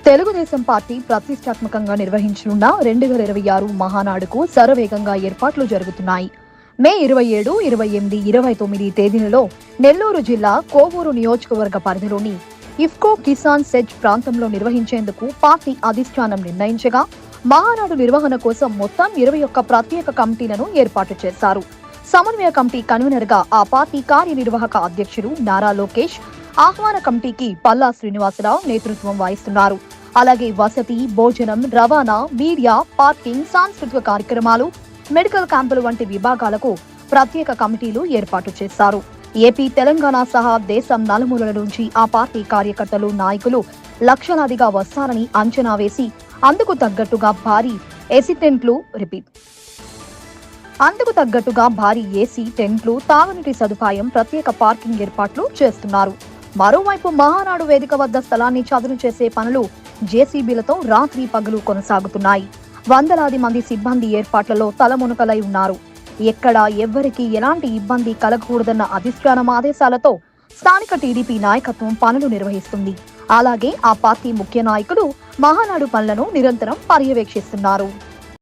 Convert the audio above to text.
Telugu Desam party ప్రతిష్టాత్మకంగా నిర్వహించనున్న 2026 మహానాడుకు శరవేగంగా ఏర్పాట్లు జరుగుతున్నాయి. మే 27, 28, 29 తేదీలలో నెల్లూరు జిల్లా కోవూరు నియోజకవర్గ పరిధిలోని ఇఫ్కో కిసాన్ సెజ్ ప్రాంతంలో నిర్వహించేందుకు పార్టీ అధిష్టానం నిర్ణయించగా, మహానాడు నిర్వహణ కోసం మొత్తం 21 ప్రత్యేక కమిటీలను ఏర్పాటు చేశారు. సమన్వయ కమిటీ కన్వీనర్గా ఆ పార్టీ కార్యనిర్వాహక అధ్యక్షుడు నారా లోకేష్, ఆహ్వాన కమిటీకి పల్లా శ్రీనివాసరావు నేతృత్వం వహిస్తున్నారు. అలాగే వసతి, భోజనం, రవాణా, మీడియా, పార్కింగ్, సాంస్కృతిక కార్యక్రమాలు, మెడికల్ క్యాంపులు వంటి విభాగాలకు ప్రత్యేక కమిటీలు ఏర్పాటు చేశారు. ఏపీ, తెలంగాణ సహా దేశం నలుమూలల నుంచి ఆ పార్టీ కార్యకర్తలు, నాయకులు లక్షలాదిగా వస్తారని అంచనా వేసి అందుకు తగ్గట్టుగా భారీ ఏసీ టెంట్లు, తాగునీటి సదుపాయం, ప్రత్యేక పార్కింగ్ ఏర్పాట్లు చేస్తున్నారు. మరోవైపు మహానాడు వేదిక వద్ద స్థలాన్ని చదును చేసే పనులు జేసీబీలతో రాత్రి పగలు కొనసాగుతున్నాయి. వందలాది మంది సిబ్బంది ఏర్పాట్లలో తలమునకలై ఉన్నారు. ఎక్కడా ఎవ్వరికీ ఎలాంటి ఇబ్బంది కలగకూడదన్న అధిష్టానం ఆదేశాలతో స్థానిక టీడీపీ నాయకత్వం పనులు నిర్వహిస్తుంది. అలాగే ఆ పార్టీ ముఖ్య నాయకులు మహానాడు పనులను నిరంతరం పర్యవేక్షిస్తున్నారు.